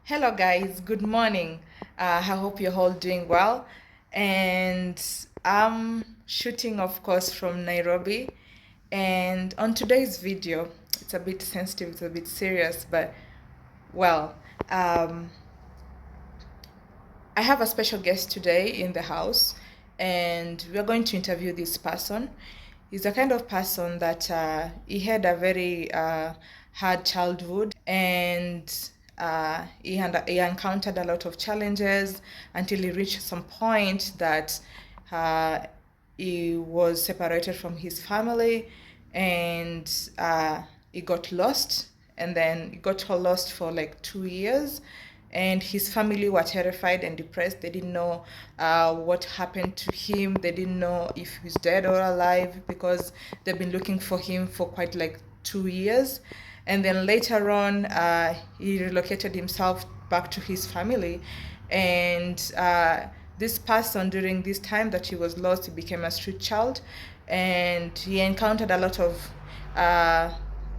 Hello, guys. Good morning. I hope you're all doing well. And I'm shooting, of course, from Nairobi. And on today's video, it's a bit sensitive, it's a bit serious, but well, um, I have a special guest today in the house, and we're going to interview this person. He's the kind of person that he had a very hard childhood, and he encountered a lot of challenges until he reached some point that uh, he was separated from his family, and he got lost, and then he got lost for like 2 years, and his family were terrified and depressed. They didn't know what happened to him. They didn't know if he's dead or alive because they've been looking for him for quite like 2 years. And then later on, he relocated himself back to his family. And this person, during this time that he was lost, he became a street child, and he encountered a lot of uh,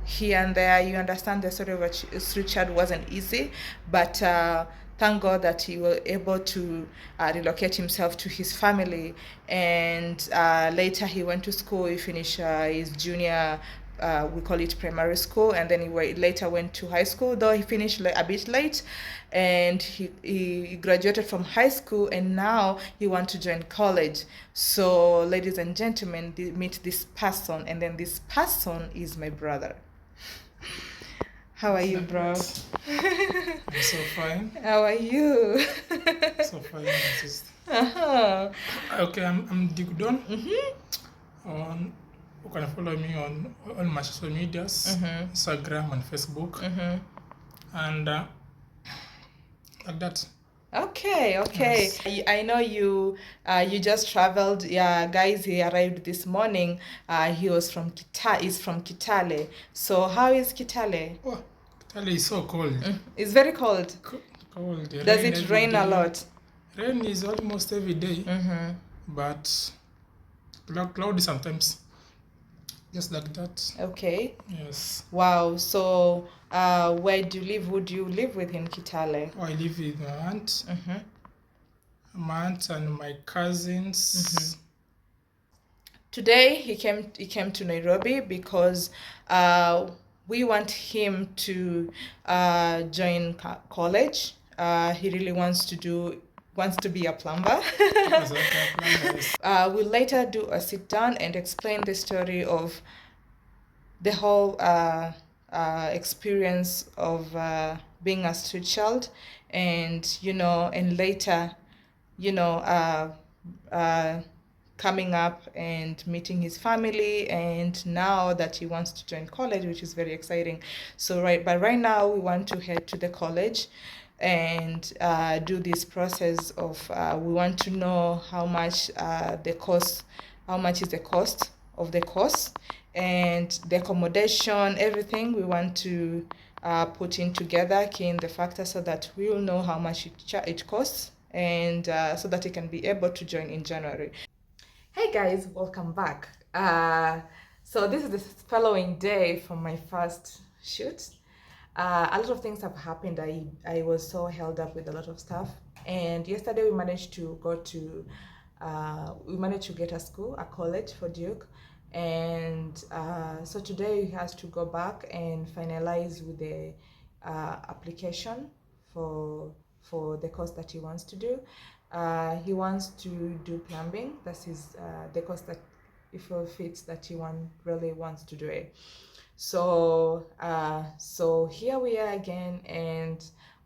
here and there. You understand, the story of a street child wasn't easy, but thank God that he was able to relocate himself to his family. And later he went to school. He finished his junior, we call it primary school, and then later went to high school, though he finished a bit late. And he graduated from high school, and now he wants to join college. So ladies and gentlemen, meet this person, and then this person is my brother. How are you, bro? I'm so fine. How are you? So fine, my sister. Uh-huh. Okay, I'm Digdon. Mm-hmm. You can follow me on all my social medias, Instagram and Facebook, and like that. Okay. Yes. I know you just traveled. Yeah, guys, he arrived this morning. He was from is from Kitale. So how is Kitale? Oh, Italy is so cold. It's very cold. Cold. Does it rain a lot? Rain is almost every day, but cloudy sometimes. Just like that. Okay. Yes. Wow. So where do you live? Would you live with in Kitale? Oh, I live with my aunt and my cousins. Today he came to Nairobi because we want him to join college. He really wants to be a plumber. We'll later do a sit down and explain the story of the whole experience of being a street child, and and later, you know, coming up and meeting his family, and now that he wants to join college, which is very exciting. So but right now we want to head to the college and do this process of we want to know how much how much is the cost of the course, and the accommodation, everything we want to put in together, key in the factor, so that we will know how much it costs, and so that he can be able to join in January. Hey guys, welcome back. So this is the following day from my first shoot. A lot of things have happened. I was so held up with a lot of stuff, and yesterday we managed to get a college for Duke, and so today he has to go back and finalize with the application for the course that he wants to do. He wants to do plumbing. That is the course that he fits that he really wants to do it. So so here we are again, and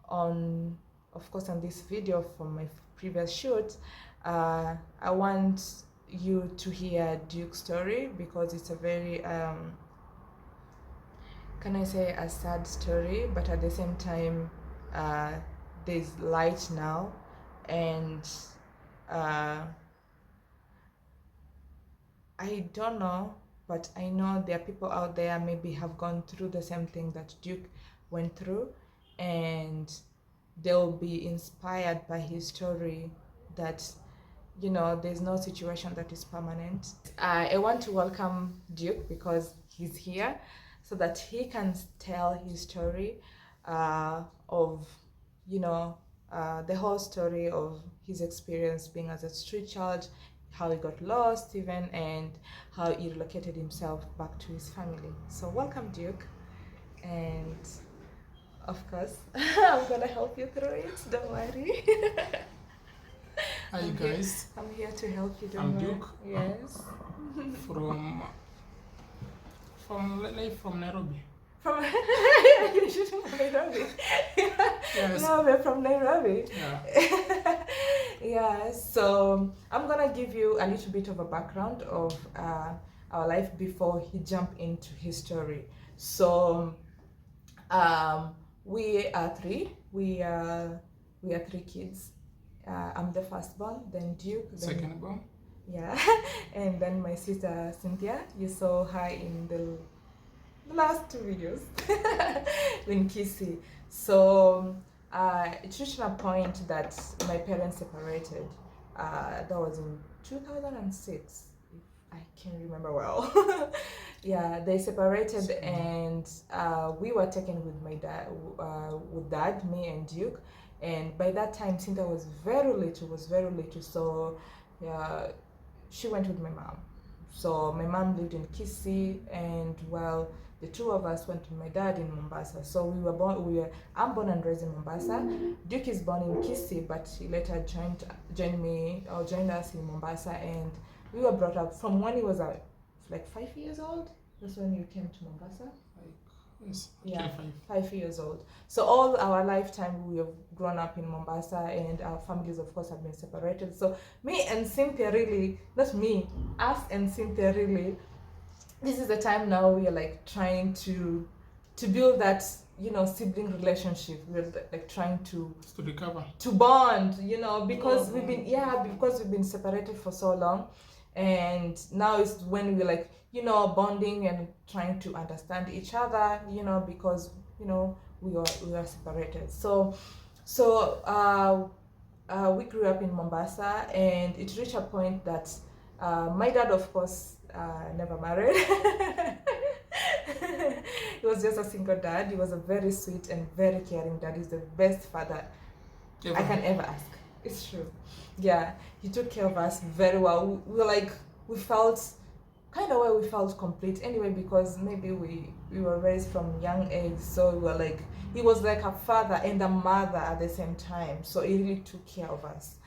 of course on this video from my previous shoot, I want you to hear Duke's story, because it's a very can I say a sad story, but at the same time there's light now, and I don't know, but I know there are people out there maybe have gone through the same thing that Duke went through, and they'll be inspired by his story, that there's no situation that is permanent. I want to welcome Duke because he's here, so that he can tell his story of the whole story of his experience being as a street child, how he got lost even, and how he relocated himself back to his family. So welcome, Duke, and of course, I'm gonna help you through it. Don't worry. Hi guys. I'm here to help you. I'm Duke. Yes. From Nairobi. From Nairobi. Yes. No, we're from Nairobi. Yeah. Yeah. So I'm gonna give you a little bit of a background of our life before he jumped into his story. So we are three. We are three kids. I'm the firstborn, then Duke, then Secondborn. yeah, and then my sister Cynthia. You saw her in the last two videos in Kisi. So it reached a point that my parents separated. That was in 2006, if I can remember well. Yeah, they separated, and we were taken with my dad, with dad, me and Duke. And by that time, Cynthia was very little. So she went with my mom. So my mom lived in Kisi, and well, the two of us went with my dad in Mombasa. So I'm born and raised in Mombasa. Duke is born in Kisi, but he later joined us in Mombasa, and we were brought up from when he was like 5 years old. That's when you came to Mombasa. Yes. Yeah, Okay, 5 years old. So all our lifetime we have grown up in Mombasa, and our families, of course, have been separated. So me and Cynthia really, not me, us and Cynthia really, this is the time now we are like trying to build that sibling relationship. We're like trying to recover, to bond, because we've been separated for so long, and now is when we're like bonding and trying to understand each other, because we are separated. So we grew up in Mombasa, and it reached a point that my dad, of course, never married. He was just a single dad. He was a very sweet and very caring dad. He's the best father I can ever ask. It's true. Yeah, he took care of us very well. We felt complete anyway, because maybe we were raised from young age, so we were like, he was like a father and a mother at the same time. So he really took care of us.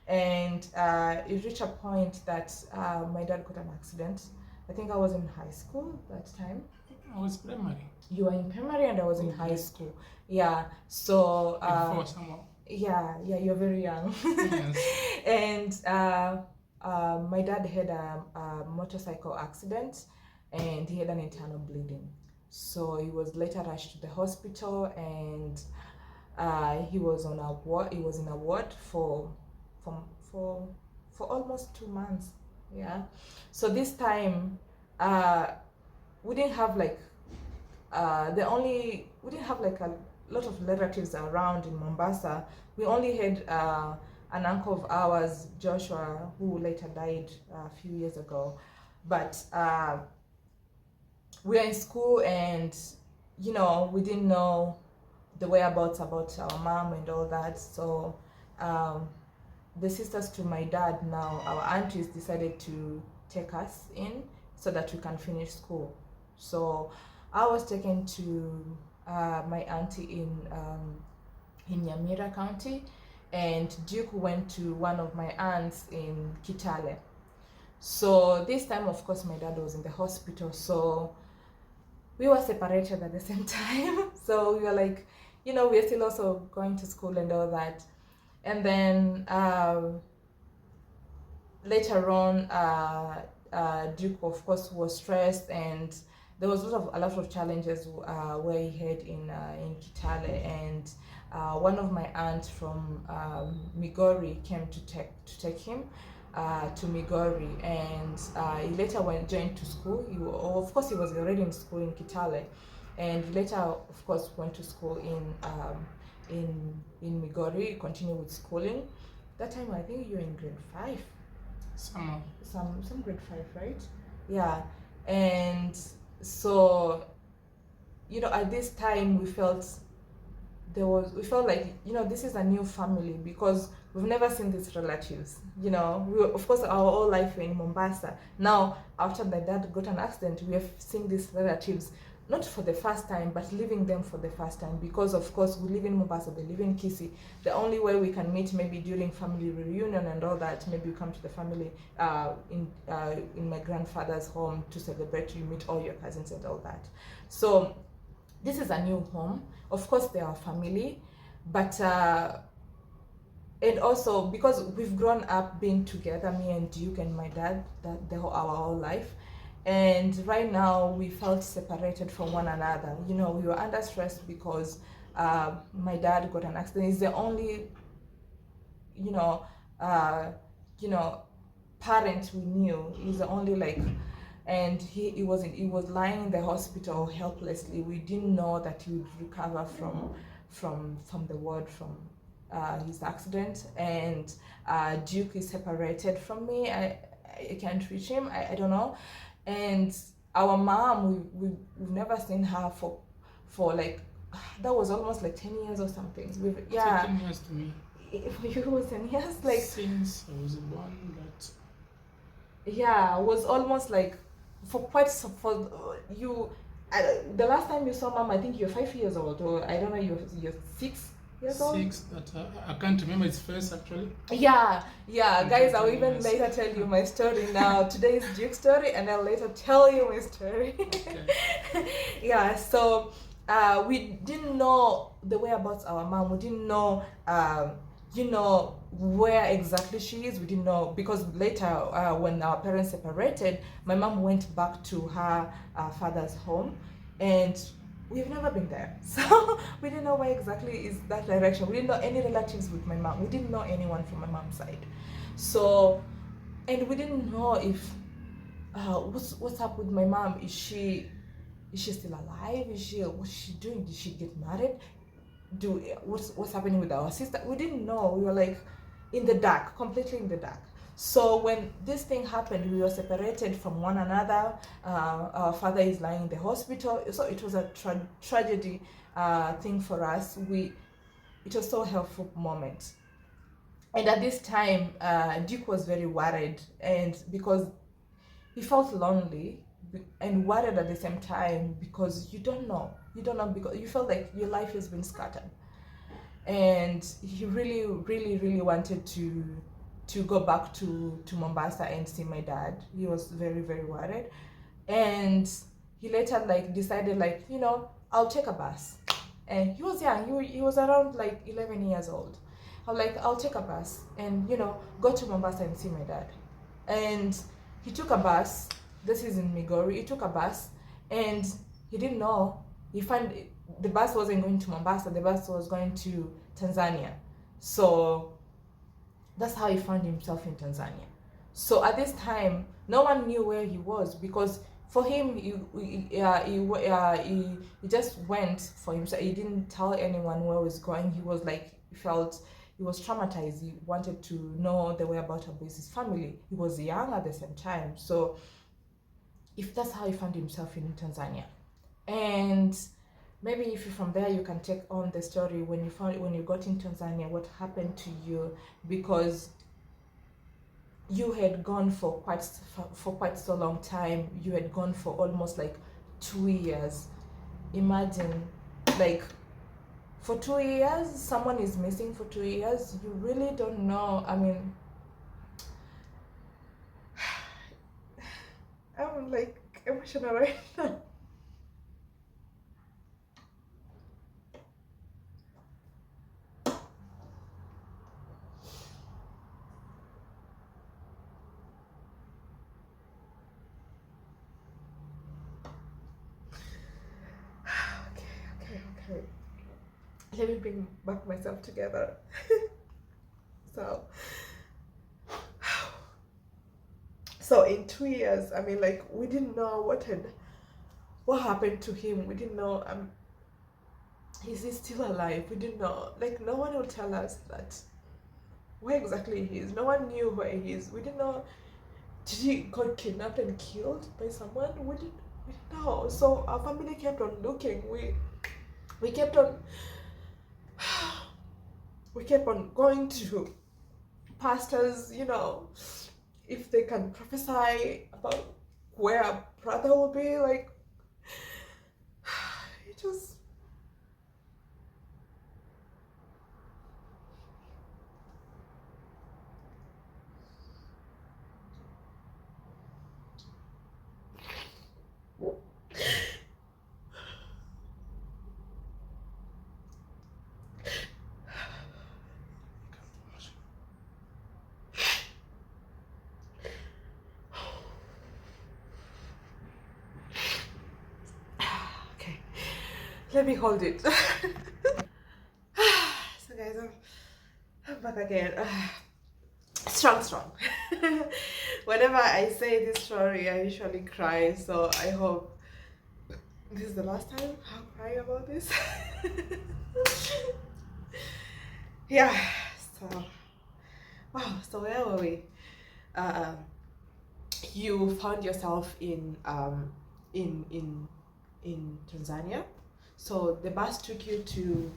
And it reached a point that my dad got an accident. I think I was in high school that time. I was primary. You were in primary and I was in high school. Yeah. So before someone. Yeah, you're very young. Yes. And my dad had a motorcycle accident, and he had an internal bleeding. So he was later rushed to the hospital, and he was on a ward. He was in a ward for almost 2 months. Yeah. So this time, we didn't have like we didn't have like a lot of relatives around in Mombasa. We only had an uncle of ours, Joshua, who later died a few years ago. But we were in school, and we didn't know the whereabouts about our mom and all that. So the sisters to my dad, now our aunties, decided to take us in so that we can finish school. So I was taken to my auntie in Nyamira County, and Duke went to one of my aunts in Kitale. So this time, of course, my dad was in the hospital, so we were separated at the same time. So we were like, we're still also going to school and all that. And then later on, Duke, of course, was stressed, and there was a lot of challenges where he had in Kitale, and one of my aunts from Migori came to take him to Migori, and he later joined to school. Of course, he was already in school in Kitale, and later, of course, went to school in Migori, continued with schooling. That time, I think you were in grade 5. Some grade 5, right? Yeah. And so at this time we felt we felt like, this is a new family because we've never seen these relatives. Of course, our whole life we're in Mombasa. Now, after my dad got an accident, we have seen these relatives not for the first time, but leaving them for the first time, because of course we live in Mombasa, they live in Kisii. The only way we can meet, maybe during family reunion and all that, maybe you come to the family in my grandfather's home to celebrate, you meet all your cousins and all that. So this is a new home. Of course they are family, but and also because we've grown up being together, me and Duke and my dad, our whole life. And right now we felt separated from one another. We were under stress because my dad got an accident. He's the only uh, parent we knew. He's the only and he was lying in the hospital helplessly. We didn't know that he would recover from the ward from his accident. And Duke is separated from me. I can't reach him. I don't know. And our mom, we've never seen her for like, that was almost like 10 years or something. 10 years to me. For you, it was 10 years, like since I was born. It was almost like for you. The last time you saw mom, I think you're 5 years old, or I don't know, you're 6 years old. 6. That I can't remember its face actually. Yeah. Guys, I'll even later tell you my story now. Today is Duke's story, and I'll later tell you my story. Okay. So we didn't know the whereabouts our mom. We didn't know, where exactly she is. We didn't know, because later when our parents separated, my mom went back to her father's home, and we've never been there. So we didn't know where exactly is that direction. We didn't know any relatives with my mom. We didn't know anyone from my mom's side. So, and we didn't know if what's up with my mom. Is she still alive? What's she doing? Did she get married? What's happening with our sister? We didn't know. We were like in the dark, completely in the dark. So when this thing happened, we were separated from one another. Our father is lying in the hospital. So it was a tragedy thing for us. It was so helpful moment. And at this time, Duke was very worried, and because he felt lonely and worried at the same time, because you don't know, because you felt like your life has been scattered. And he really, really, really wanted to go back to Mombasa and see my dad. He was very, very worried. And he later decided I'll take a bus. And he was young. He was around 11 years old. I'm like, I'll take a bus and go to Mombasa and see my dad. And he took a bus. This is in Migori. He took a bus, and he didn't know. He found the bus wasn't going to Mombasa. The bus was going to Tanzania. So that's how he found himself in Tanzania. So at this time, no one knew where he was, because for him, he just went for himself. He didn't tell anyone where he was going. He was he was traumatized. He wanted to know the whereabouts of his family. He was young at the same time. So if that's how he found himself in Tanzania. And maybe if you're from there, you can take on the story when you got in Tanzania, what happened to you, because you had gone for quite so long time. You had gone for almost 2 years. Imagine, for 2 years, someone is missing for 2 years. You really don't know. I mean, I'm emotional right now. Okay. Let me bring back myself together. So in 2 years, I mean, we didn't know what happened to him. We didn't know, is he still alive? We didn't know. No one would tell us that where exactly he is. No one knew where he is. We didn't know. Did he got kidnapped and killed by someone? We didn't know. So our family kept on looking. We kept on we kept on going to pastors, you know, if they can prophesy about where a brother will be, like, it was. Okay, let me hold it. So guys, I'm back again. Strong. Whenever I say this story, I usually cry, so I hope this is the last time I'll cry about this. Yeah, so wow, so where were we? You found yourself in Tanzania, so the bus took you to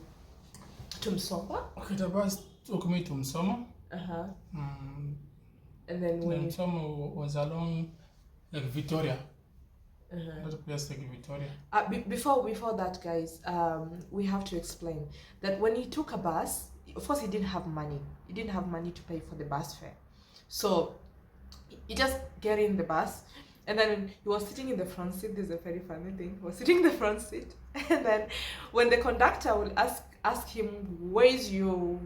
Msomba. Okay, the bus took me to Msoma. And then when Msoma was along like Victoria. Not a place like Victoria. Before that, guys, we have to explain that when he took a bus, of course he didn't have money. He didn't have money to pay for the bus fare, so he just get in the bus, and then he was sitting in the front seat. This is a very funny thing. He was sitting in the front seat, and then when the conductor will ask him, where's your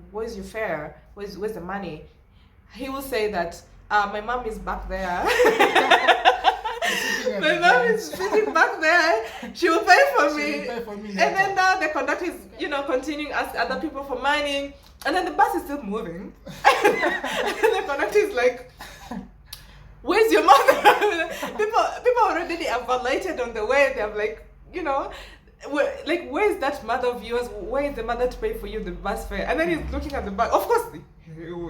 fare, where's the money, he will say that my mom is back there. My mom is sitting back there. She will pay for me. And then now the conductor is, continuing ask other people for money, and then the bus is still moving. And the conductor is like, "Where's your mother?" people already evaluated on the way. They're like, where's that mother of yours? Where is the mother to pay for you the bus fare? And then he's looking at the bus. Of course,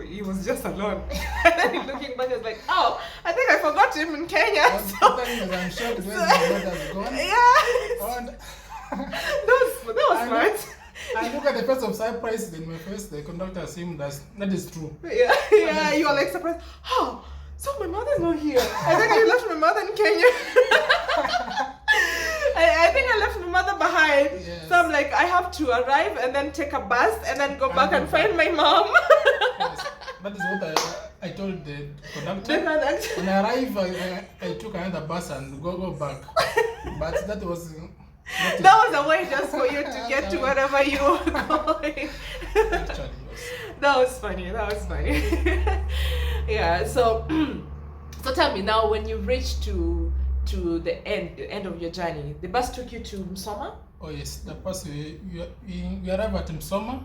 he was just alone. And then he's looking back, he's like, "Oh, I think I forgot him in Kenya." I'm shocked where my mother's gone. Yeah. That was smart. I look at the face of surprise in my face. The conductor assumed that is true. Yeah, you are like surprised. Oh, so my mother's not here. I think I left my mother in Kenya. I think I left my mother behind. Yes. So I'm like, I have to arrive and then take a bus and then go back and find my mom. Yes. That is what I told the conductor. When I arrived, I took another bus and go back. But that was... That was a way just for you to get to wherever you were going. Actually, yes. That was funny. Yeah, so tell me now, when you reached to the end of your journey, the bus took you to Msoma? Oh yes, the bus, we arrived at Msoma.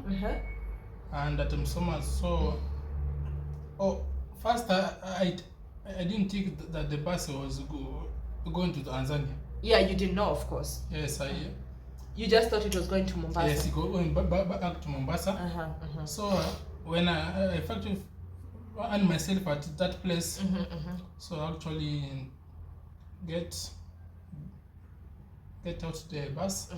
And at Msoma, so... first I didn't think that the bus was going to Tanzania. Yeah, you didn't know, of course. Yes, You just thought it was going to Mombasa. Yes, going back to Mombasa. So when I actually found myself at that place, so actually get out the bus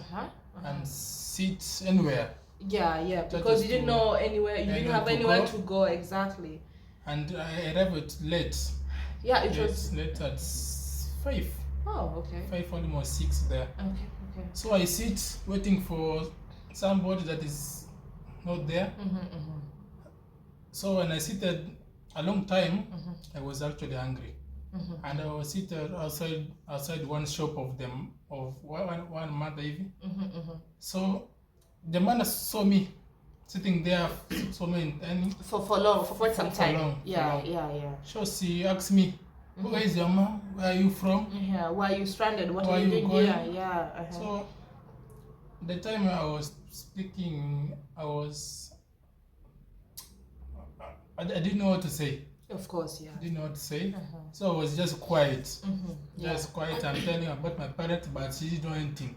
and sit anywhere. Yeah, because you didn't know anywhere. You didn't have anywhere to go exactly. And I arrived late. Yeah, it was late at 5. Oh, okay. 5, almost 6 there. Okay. So I sit waiting for somebody that is not there. So when I seated a long time, I was actually hungry. And I was seated outside one shop of one mother even. So the man saw me sitting there, saw me for quite some time. Yeah. So she asked me, "Where is your mom? Where are you from? Yeah, why are you stranded? What are you doing here?" Yeah. So the time I was speaking, I didn't know what to say. Of course, yeah. I didn't know what to say. So I was just quiet. Just quiet. I'm telling about my parents, but she didn't know anything.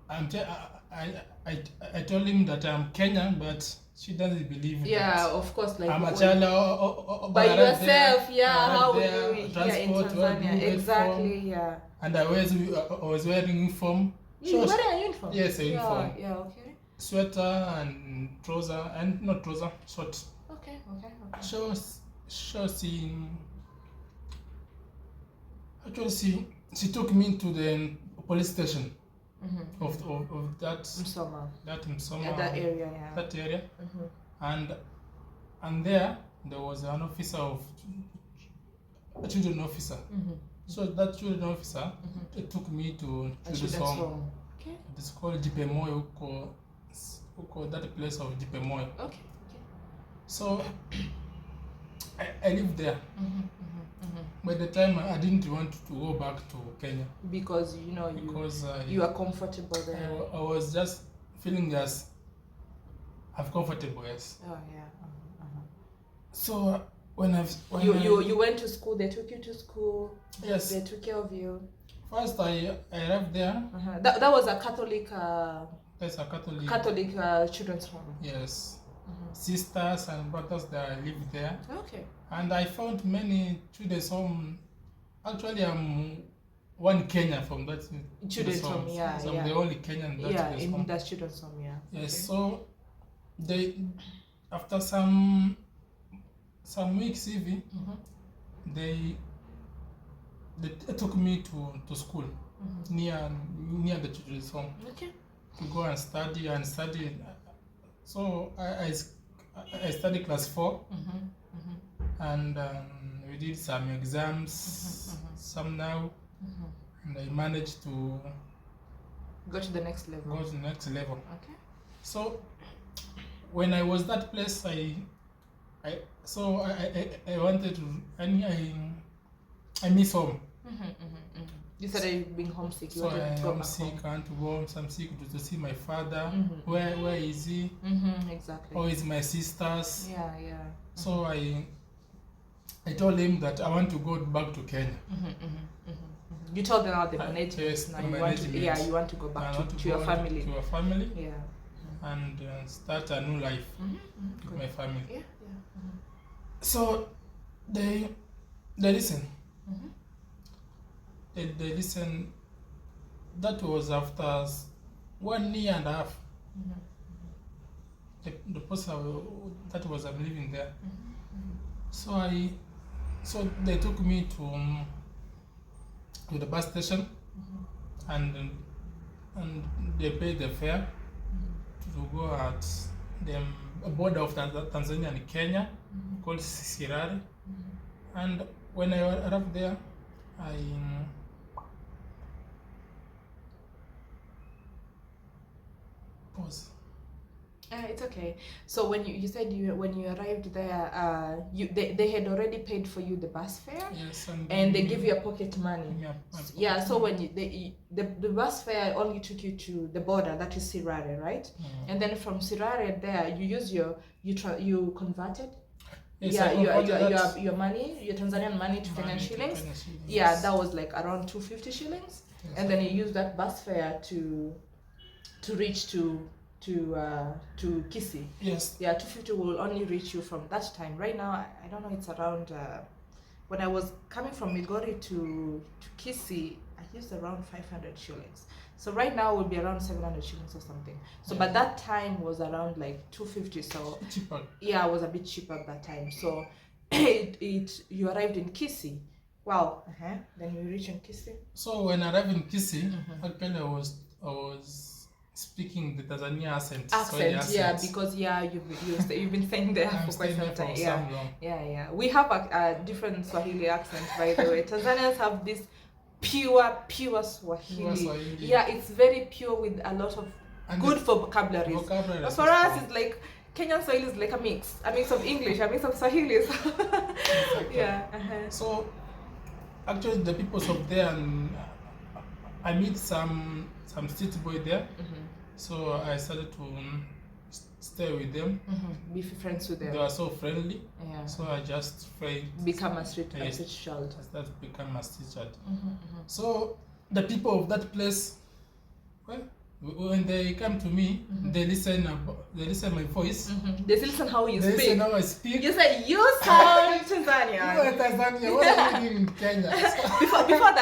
I told him that I'm Kenyan, but she doesn't believe it. Yeah, of course. Like I'm a child by yourself. How would there, you here in Tanzania? Exactly. Yeah. And I was wearing uniform. You wearing a uniform? Yes, a uniform. Yeah. Okay. sweater and trouser, and not trouser, short. Okay. She took me to the police station of that Msoma. that Msoma, Yeah, that area, yeah. That area. And there was an officer a children officer. So that children officer took me to children's home. Okay. It's called Jipemoyo, who call that place of Jipemoyo. Okay. So I lived there. By the time I didn't want to go back to Kenya because you are comfortable there. I was just feeling as I'm comfortable, yes. Oh yeah. So when you went to school, they took you to school. Yes. They took care of you. First I arrived there. That was a Catholic. That's a Catholic. Catholic children's home. Yes. Sisters and brothers that live there. Okay. And I found many children's home. Actually, I'm one Kenyan from that children's home. Yeah, so I'm the only Kenyan in that children's home. Yeah. Yes. Okay. So they, after some weeks even, they took me to school near the children's home. Okay. To go and study. So I studied class 4, and we did some exams, some now, and I managed to go to the next level. Okay. So when I was that place, I wanted to, I miss home. You said being homesick. You wanted to go back home. I want to go home. I'm sick to see my father. Where is he? Exactly. Or is my sisters? Yeah. So I told him that I want to go back to Kenya. You told them about the management. Yes, now you want to go back to your family. To your family. Yeah. And start a new life with my family. Yeah. So they listen. They listen. That was after 1 year and a half. The post that was I'm living there. So they took me to the bus station, and they paid the fare to go at the border of Tanzania and Kenya, called Sirari. And when I arrived there, pause. It's okay. So when you said when you arrived there, they had already paid for you the bus fare. Yes, and they give you a pocket money. Yeah. So when the bus fare only took you to the border, that is Sirare, right? And then from Sirare there, you converted. Yes, your money, your Tanzanian money to Kenyan shillings. Yeah, that was like around 250 shillings. Yes. And then you use that bus fare to reach to Kisii. Yes. Yeah, 250 will only reach you from that time. Right now, I don't know, it's around, when I was coming from Migori to Kisii, I used around 500 shillings. So right now it will be around 700 shillings or something. So, but that time was around like 250. So cheaper. Yeah, it was a bit cheaper at that time. So you arrived in Kisii. Wow. Then you reached in Kisii. So when I arrived in Kisii, actually I was speaking the Tanzania accent. Yeah, because you've been staying there for quite some time. Yeah. We have a different Swahili accent, by the way. Tanzanians have this pure Swahili. Yeah, it's very pure with a lot of good vocabularies. But for us, it's like Kenyan Swahili is like a mix of English, a mix of Swahili. Exactly. Yeah. So actually, the people of there, I meet some street boy there. So I started to stay with them. Be friends with them. They were so friendly. Yeah. So I just become a street child. I started to become a street child. So the people of that place, when they come to me, they listen my voice. They listen how you speak. They listen how I speak. You say you sound Tanzanian. You are Tanzania. What are you doing in Kenya? Before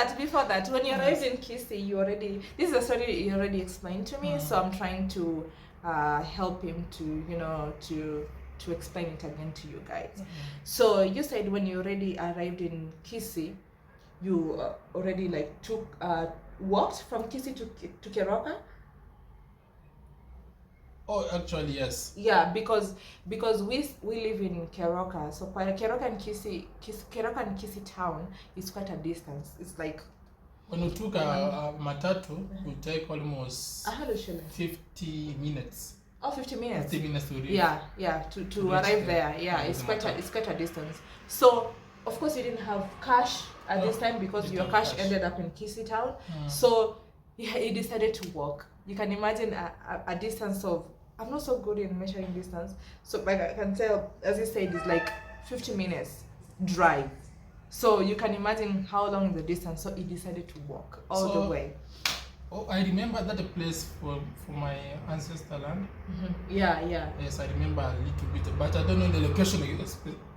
that, when you arrived in Kisii, this is a story you already explained to me. So I'm trying to help him to, you know, to explain it again to you guys. So you said when you already arrived in Kisii, you already like took walked from Kisii to Keroka. Oh, actually, yes. Yeah, because we live in Keroka, so Keroka and Kisii town is quite a distance. It's like when we took a matatu, we take almost 50 minutes. Oh, 50 minutes. 50 minutes to reach. Yeah, to arrive there. Yeah, it's quite a distance. So of course you didn't have cash at this time because your cash ended up in Kisii town. So he decided to walk. You can imagine a distance of, I'm not so good in measuring distance, so like I can tell, as you said, it's like 50 minutes drive. So you can imagine how long the distance. So he decided to walk all the way. Oh, I remember that place for my ancestor land. Yeah. Yes, I remember a little bit, but I don't know the location,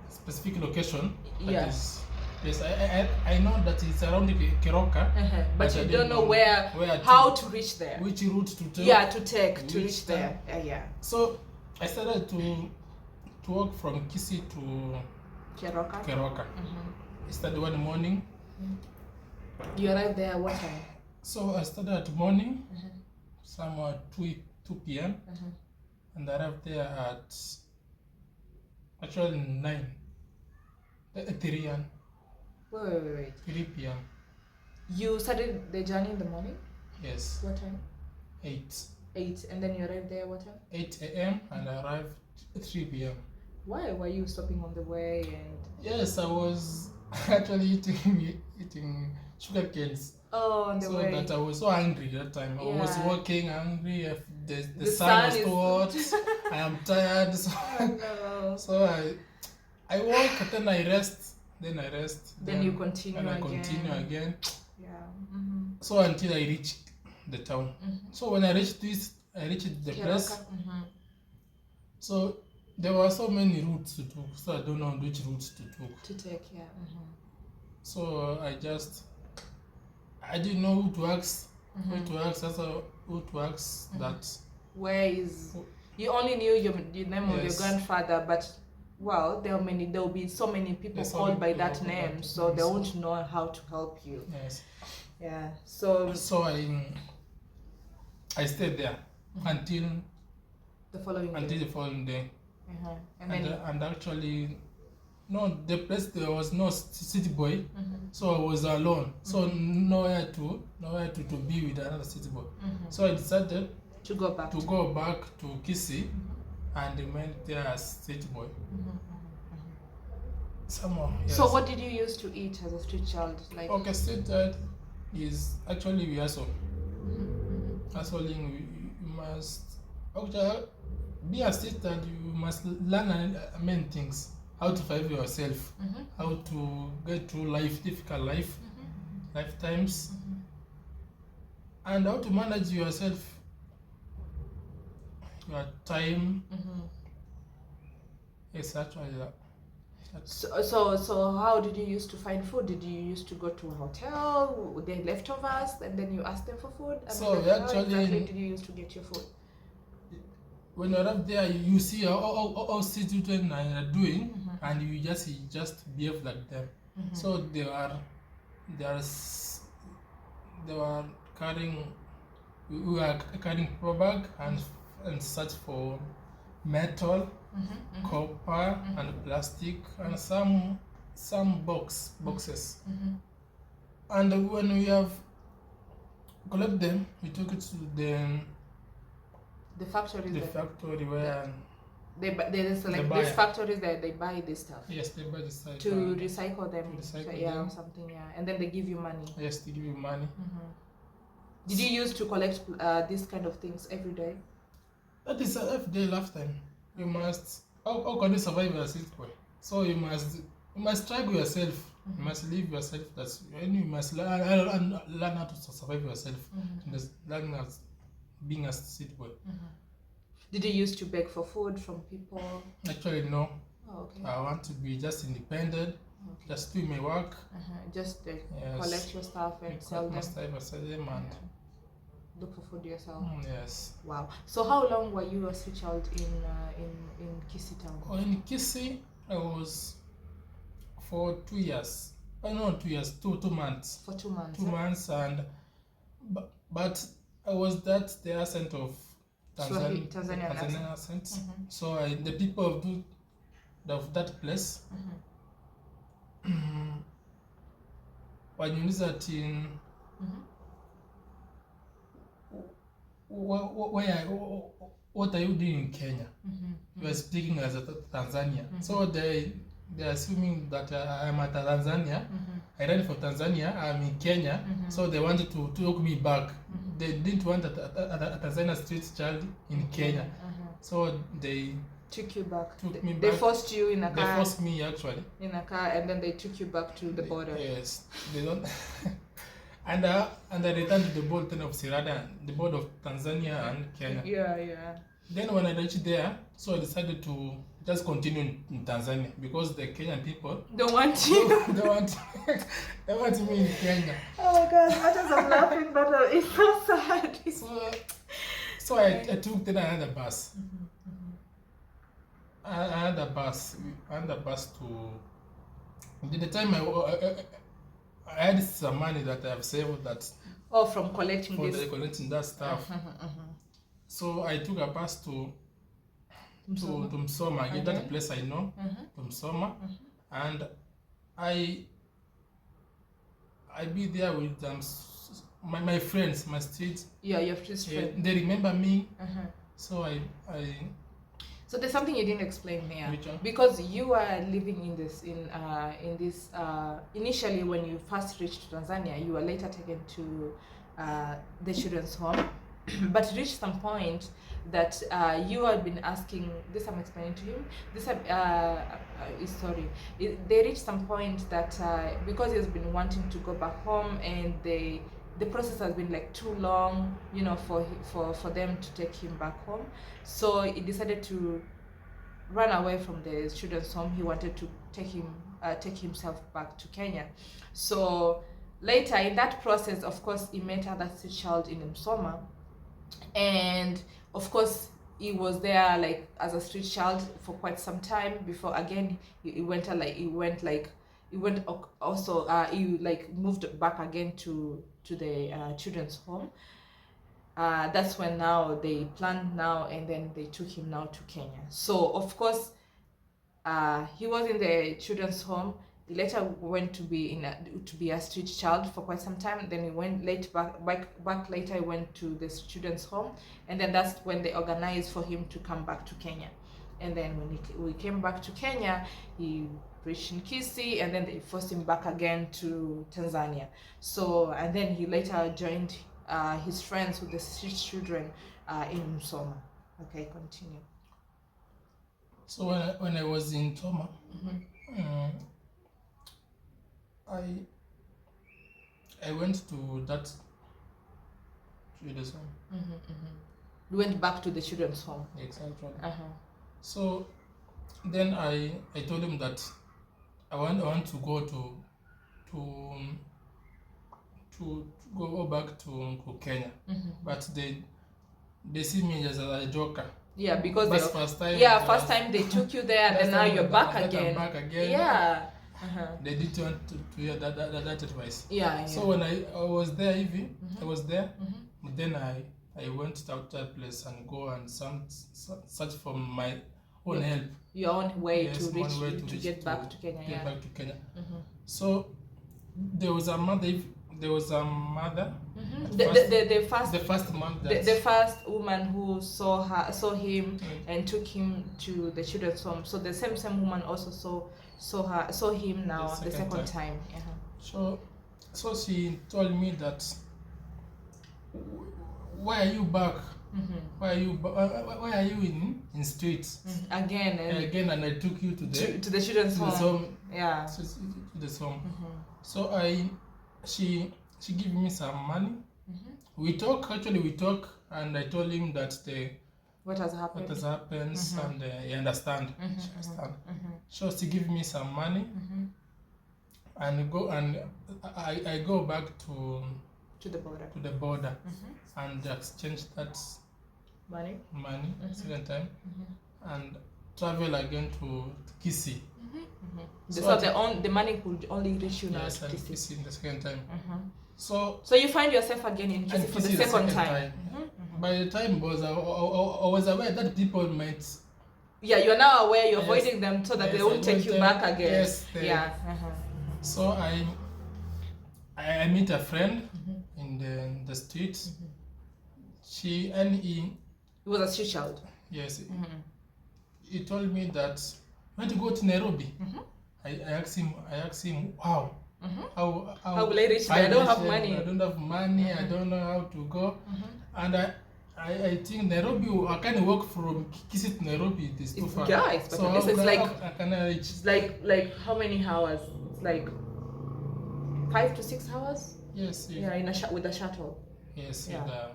specific location. Yes. Yes, I know that it's around Keroka. But you don't know how to reach there. Which route to take? Yeah, to reach there. Yeah. So I started to walk from Kisii to Keroka. I started one morning. You arrived there what time? So I started at morning, somewhere 2 p.m. And I arrived there at actually 3 a.m. Wait. 3 p.m. You started the journey in the morning? Yes. What time? 8. 8, and then you arrived there what time? 8 a.m. and I arrived at 3 p.m. Why were you stopping on the way? And yes, I was actually eating sugar canes. Oh, on the way. So that I was so angry that time. I was walking angry. The sun was too hot. I am tired. So, so I walk, then I rest. Then you continue and again. I continue again. Yeah. So until I reach the town. So when I reached the place. So there were so many routes to take. So I don't know which routes to take. Yeah. So I didn't know who to ask. That. Where is? You only knew the name of your grandfather, but well, there will be so many people called by that name, so they won't know how to help you. Yes. Yeah. So I stayed there until the following day. And actually, no, the place there was no city boy, so I was alone. So nowhere to be with another city boy. So I decided to go back to Kisii and remain there as city boy. Somehow. Yes. So what did you used to eat as a street child? Like street child is actually we hustle. Hustling, you must be a street child. You must learn many things. How to survive yourself, how to get through life, difficult lifetimes, and how to manage yourself, your time. Yes, actually. So how did you used to find food? Did you used to go to a hotel with the leftovers and then you ask them for food? So how exactly did you used to get your food? When you're up there, you see all citizens are doing, and you just behave like them. So they were carrying, we were carrying paper bag and search for metal, copper, and plastic, and some boxes. And when we have collected them, we took it to the factory where there's like these factories that they buy this stuff. Yes, they buy this stuff to recycle them. Or something. Yeah, and then they give you money. Yes, they give you money. Did you used to collect these kind of things every day? That is every day lifetime. You must. How can you survive as a boy? So you must struggle yourself. You must live yourself. You must learn how to survive yourself. Learn as being a street boy. Did you used to beg for food from people? Actually, no. Oh, okay. I want to be just independent. Just do my work. Just collect your stuff and sell them. And look for food yourself. Yes. Wow. So how long were you a street child in Kisii town? Oh, in Kisii, I was for 2 years. No, 2 years, 2 months. For 2 months. 2 months, and but I was the accent of Tanzanian accent. So the people of that place, waniuliza ati what are you doing in Kenya? You are speaking as a Tanzania. So they are assuming that I am a Tanzania. I ran for Tanzania. I'm in Kenya. So they wanted to take me back. They didn't want a Tanzania street child in Kenya. So they took you back. Took me back. They forced you in a car. They forced me actually. In a car, and then they took you back to the border. Yes, they don't. And I returned to the border of Sirada, the border of Tanzania and Kenya. Yeah. Then when I reached there, so I decided to just continue in Tanzania because the Kenyan people don't want you. they want me in Kenya. Oh my God! What is I'm laughing, but it's so sad. So I took then another bus. Another bus to. At the time I had some money that I've saved that. Oh, from collecting that stuff. So I took a bus to Msoma. Okay. That place I know, to Msoma, and I be there with my friends, my street. Yeah, your friends. They remember me. So I. So there's something you didn't explain here, because you were living in this initially when you first reached Tanzania, you were later taken to the children's home, but reached some point that you had been asking. This I'm explaining to him. They reached some point that because he has been wanting to go back home, and the process has been like too long, for them to take him back home. So he decided to run away from the children's home. He wanted to take himself back to Kenya. So later in that process, of course, he met other child in Msoma, and of course he was there like as a street child for quite some time before again he moved back again to the children's home. That's when now they planned now, and then they took him now to Kenya. So of course he was in the children's home. He later went to be a street child for quite some time. Then he went back later. He went to the children's home, and then that's when they organized for him to come back to Kenya. And then when we came back to Kenya, he reached in Kisii, and then they forced him back again to Tanzania. So and then he later joined his friends with the street children in Msoma. Okay, continue. So when I was in Toma, I went to that children's home. You went back to the children's home. Exactly. So then I told him that I want to go to go back to Kenya, but they see me as a joker. Yeah, because first time they took you there, and then now you're back again. I'm back again. Yeah. They didn't want to hear that advice. Yeah. So when I was there, I was there. But then I went out that place and go and search for my own help. Your own way to get back to Kenya. Get back to Kenya. So there was a mother. The first month. The first woman who saw him and took him to the children's home. So the same woman also saw him now the second time. So she told me that, why are you back? Why are you in streets again? And I took you to the children's home. Yeah. To the home. So she gave me some money. We talk, and I told him that what has happened, and he understand. She understand. So she gave me some money, and I go back to to the border. And exchange that money. Second time, and travel again to Kisii. So the money could only reach you now to Kisii in the second time. So you find yourself again in Kisii for the second time. By the time I was aware that people might. Yeah, you're now aware. You're avoiding them so that they won't take you back again. So I meet a friend in the street. He was a street child. Yes. He told me that when to go to Nairobi. I asked him, wow. How will I reach there? I don't have money. I don't have money. I don't know how to go. And I think Nairobi, I can walk from Kisii to Nairobi. It is too far. Yeah, it's so it's like I can reach. It's like how many hours? It's like 5 to 6 hours. Yes. Yeah, with a shuttle. Yes. Yeah.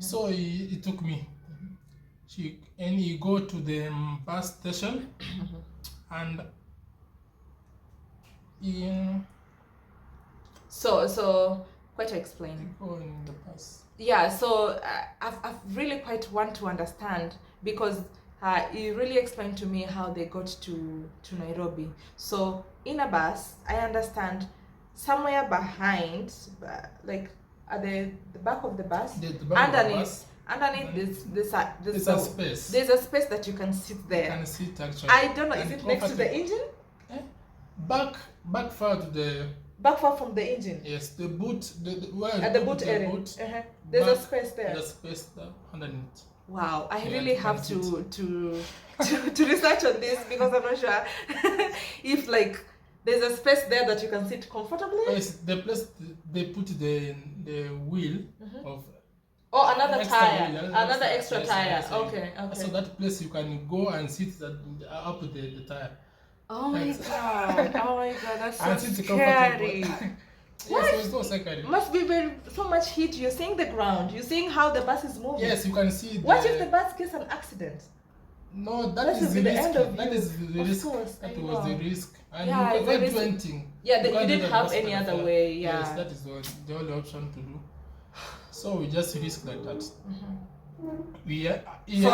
So he took me. And he go to the bus station, and So quite to explain. Go in the bus. Yeah, so I've really quite want to understand, because he really explained to me how they got to Nairobi. So in a bus, I understand somewhere behind, like at the back of the bus, underneath there's a space. There's a space that you can sit there. You can sit actually. I don't know. Is it next to the engine? Back far to the. Back far from the engine. Yes, the boot. At the boot area. There's a space there. There's a space there underneath. Wow, I really have to research on this, because I'm not sure if like there's a space there that you can sit comfortably. Yes, the place they put the wheel of. Oh, another extra tire. Yes. Okay. So that place you can go and sit up the tire. Oh my god! That's so scary. Yes, so scary. Must be so much heat. You're seeing the ground. You're seeing how the bus is moving. Yes, you can see. What if the bus gets an accident? No, that is the risk. That is the risk. That was the risk. And you can't do anything. Yeah, you didn't have any other way. Yeah. Yes, that is the only option to do. So we just risk like that. So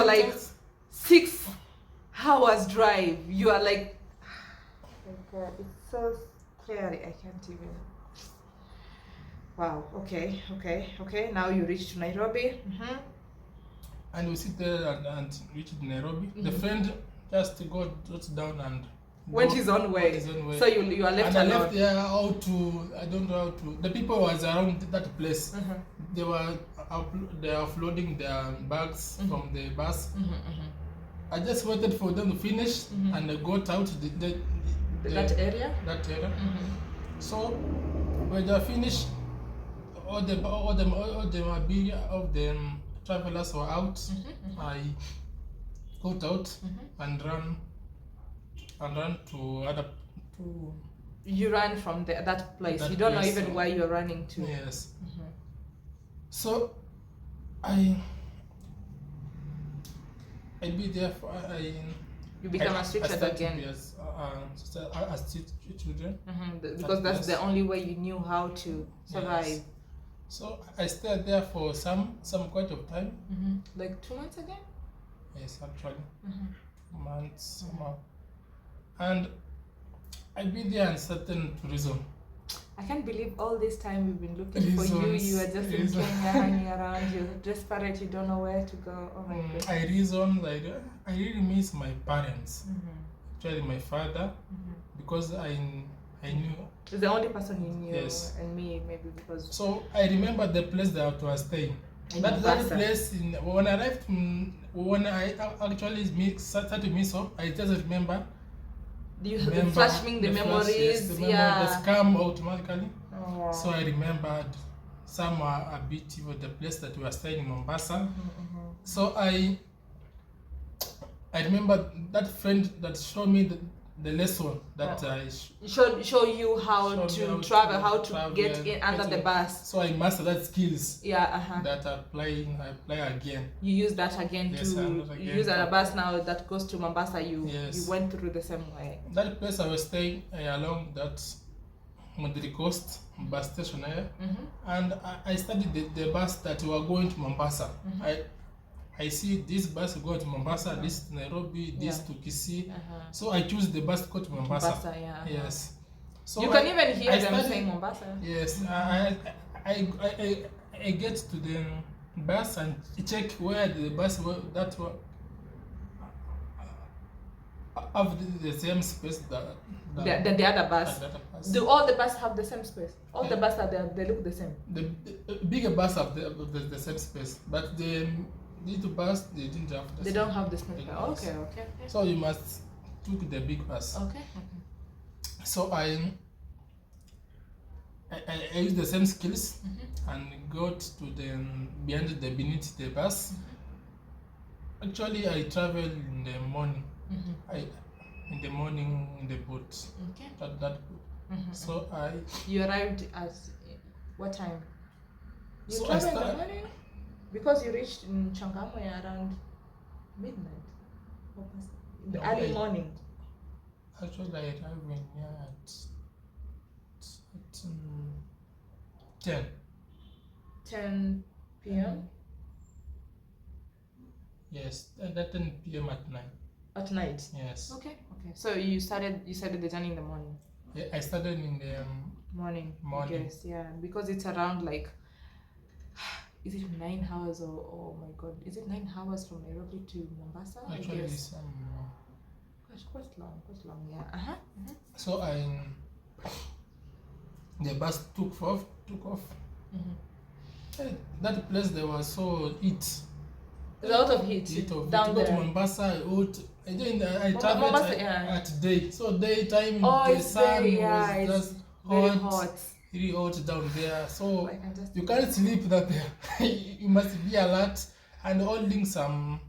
like 6 hours drive. You are like. God, it's so scary. I can't even. Wow. Okay. Now you reach to Nairobi. And we sit there and reach Nairobi. The friend just got down and went his own way. So you are left alone. And I left there I don't know how to. The people was around that place. They were offloading their bags from the bus. I just waited for them to finish and I got out that area. So when they finished, all the travelers were out. I got out and ran to other. You ran from that place. You don't know even where you're running to. Yes. So I be there for you become a street child again. As street children. Because that's the only way you knew how to survive. Yes. So I stayed there for some quite of time. Like 2 months again? Yes, actually. 2 months. And I be there in certain tourism. I can't believe all this time we've been looking for you. You are just in Kenya hanging around. You're desperate. You don't know where to go. Oh my God. I really miss my parents. Actually, my father, because I knew. He's the only person you knew. Yes. And me, maybe because. So I remember the place that I was staying. That place when I arrived, when I actually started to miss up, I just remember. Flashing the memories, the scam automatically. Oh. So I remembered some are a bit even the place that we were staying in Mombasa. So I remember that friend that showed me the lesson that show you how to travel, how to get in under the bus. So I mastered that skills. Yeah. That I apply again. You use that again you use a bus now that goes to Mombasa. You went through the same way. That place I was staying along Modern Coast bus station here, and I studied the bus that were going to Mombasa. I see this bus go to Mombasa, this to Nairobi, this to Kisii. So I choose the bus to go to Mombasa. Yes. So you can even hear them saying Mombasa. Yes. I get to the bus and check where the bus that were have the same space that the other bus. Do all the buses have the same space? All the buses they look the same. The bigger bus have the same space, but the little bus they didn't have. They don't have the same space. Okay. So you must took the big bus. Okay. So I use the same skills and got to beneath the bus. Actually, I travel in the morning. In the morning in the boat. Okay. That boat. So You arrived at what time? You so traveled in the morning because you reached in Changamwe around midnight. In the early morning. Actually, I arrived in here at 10. 10 p.m. Yes, at 10 p.m. at night. At night. Yes. Okay. So you started the journey in the morning. Yeah, I started in the morning. Morning. Yes, yeah, because it's around like, is it 9 hours or oh my god, is it 9 hours from Nairobi to Mombasa? Actually, it's gosh, quite long, yeah. So the bus took off. That place there was so heat. There's a lot of heat down there. To Mombasa, I traveled at day. So daytime, the sun was just hot, really hot down there. So you can't sleep that there. You must be alert and holding somewhere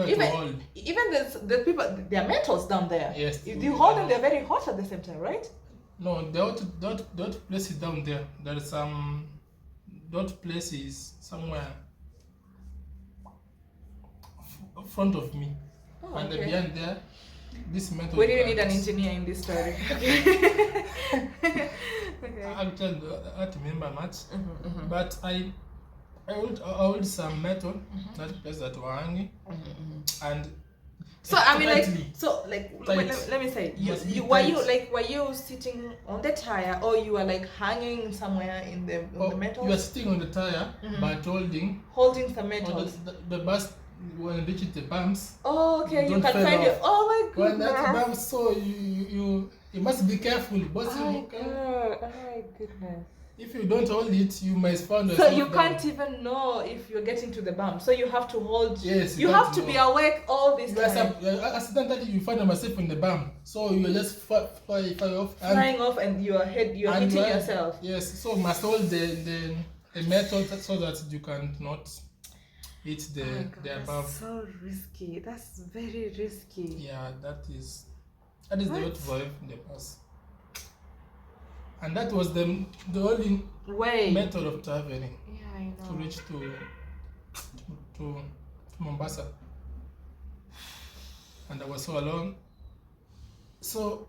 to hold. Even the people, there are mentors down there. Yes. If you hold them, they're very hot at the same time, right? No, that place is down there. There is that place is somewhere front of me. And behind there, this method. We really need an engineer in this story. Okay. Actually, I don't remember much, but I hold some metal that place that were hanging, and so I mean, let me say, were you sitting on the tire, or you were like hanging somewhere on the metal? You are sitting on the tire, but holding some metal. The bus. When you reach the bumps, okay, you can find it. Oh my goodness! When that bumps, so you must be careful. But oh my goodness! If you don't hold it, you might find yourself. So you can't even know if you're getting to the bump. So you have to hold. Yes. You have to be awake all this time. Accidentally, you find yourself in the bump. So you just fly off. Flying off, and you're hitting yourself. Yes. So must hold the metal so that you cannot. It's the above. That's so risky. That's very risky. Yeah, that is the way to survive in the past. And that was the only method of traveling. Yeah, I know. To reach to Mombasa. And I was so alone. So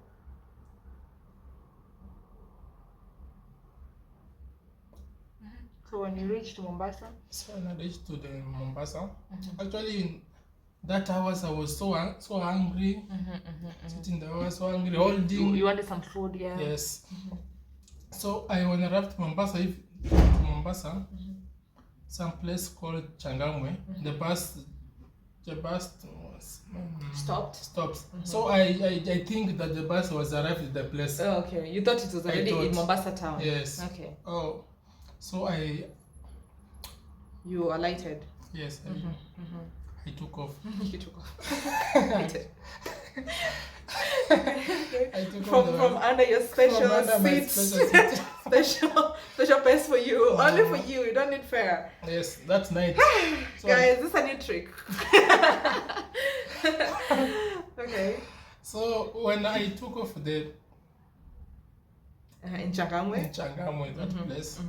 when you reached Mombasa? So when I reached to the Mombasa, actually in that hours I was so hungry, sitting there, I was so hungry, holding. You wanted some food, yeah? Yes. So when I arrived to Mombasa, some place called Changamwe, the bus was stopped. So I think that the bus was arrived at the place. Oh, okay. You thought it was already in Mombasa town? Yes. Okay. Oh. So you alighted? Yes, I took off. You took off. I took from under your special seat. Special place for you. Only for you. You don't need fare. Yes, that night. Guys, this is a new trick. Okay. So when I took off in Changamwe, that place.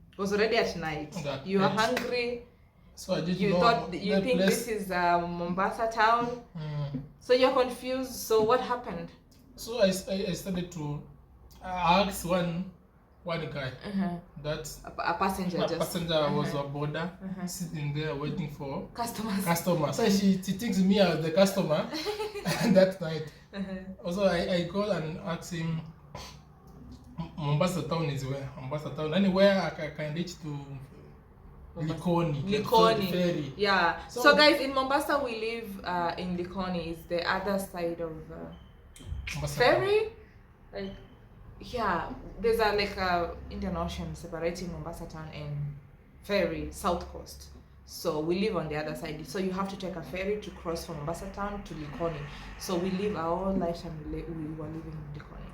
It was already at night. You were hungry. So I didn't you know. Thought you think place. This is Mombasa town. So you're confused. So what happened? So I started to I asked one guy that a passenger my just passenger was a border sitting there waiting for customers. So she thinks me as the customer that night. Also, I called and asked him, Mombasa town is where? Mombasa town. Anywhere I can reach to Likoni. Ferry. Yeah. So guys, in Mombasa we live in Likoni. It's the other side of ferry. Like, yeah, there's a Indian Ocean separating Mombasa town and ferry, south coast. So we live on the other side. So you have to take a ferry to cross from Mombasa town to Likoni. So we live our whole lifetime. We were living in Likoni.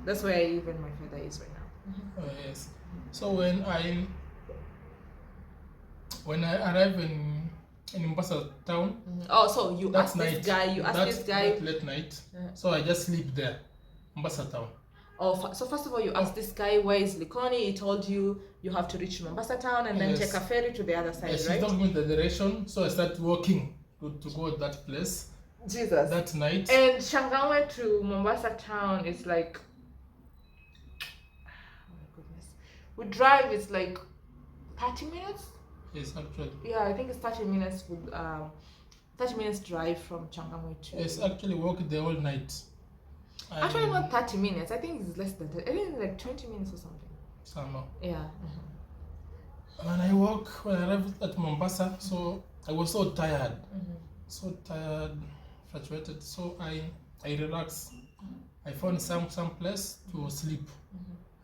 That's where even my father is right now. Oh yes. So when I arrive in Mombasa town. Oh, so you asked night, this guy. that late night. So I just sleep there, Mombasa town. Oh, so first of all, you asked this guy where is Likoni. He told you have to reach Mombasa town and then take a ferry to the other side, yes, right? He told me the direction, so I started walking to go to that place. Jesus. That night. And Changamwe to Mombasa town is like, oh my goodness. We drive, it's like 30 minutes. Yes, actually. Yeah, I think it's 30 minutes with 30 minutes drive from Changamwe to. Yes, actually walked the whole night. Actually, not 30 minutes. I think it's less than that. I think it's like 20 minutes or something. Somehow. Yeah. When I arrived at Mombasa, so I was so tired. So tired, frustrated. So I relaxed. I found some place to sleep.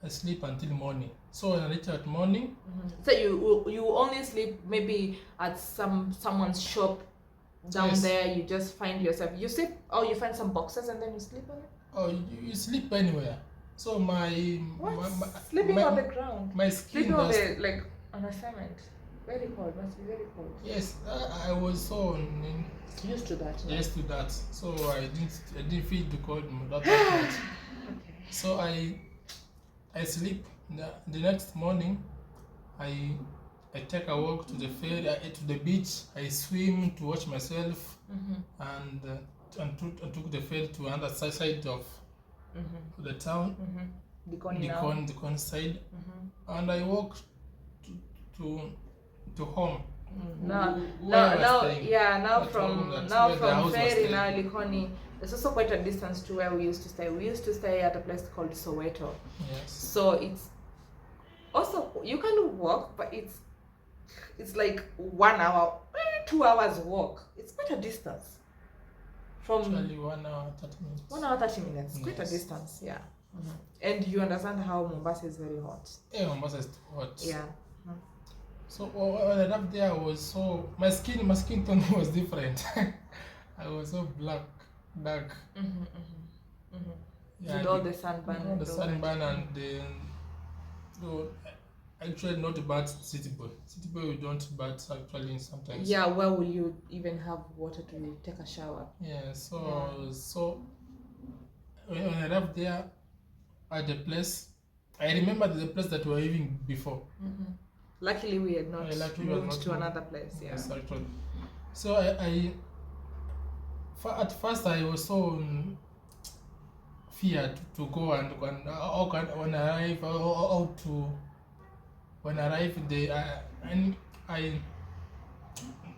I sleep until morning. So when I reach at morning. So you only sleep maybe at someone's shop down there. You just find yourself. You sleep, or you find some boxes and then you sleep on it. Oh, you sleep anywhere. So sleeping on the ground. My skin sleeping on a cement. Very cold. Must be very cold. Yes, I was so used to that. Used to that. So I didn't feel the cold that much. Okay. So I sleep. The next morning, I take a walk to the ferry, to the beach. I swim to wash myself, and took the ferry to another side of the town, the Likoni side, and I walked to home. Now from ferry now Likoni. There's also quite a distance to where we used to stay. We used to stay at a place called Soweto. Yes. So it's also, you can walk, but it's like 1 hour, 2 hours walk. It's quite a distance. From actually 1 hour 30 minutes. 1 hour 30 minutes. Quite a distance, yeah. And you understand how Mombasa is very hot. Yeah, Mombasa is hot. Yeah. So when I left there, I was so my skin tone was different. I was so dark. Yeah, with all the sunburn. All the sunburn and the. So actually not bad city boy. City boy we don't bath actually sometimes. Yeah, where will you even have water to take a shower? Yeah, so when I left there at the place, I remember the place that we were living before. Luckily we had not moved to another place. Yeah. Yes, actually. So at first I was so feared to go and when I arrive there I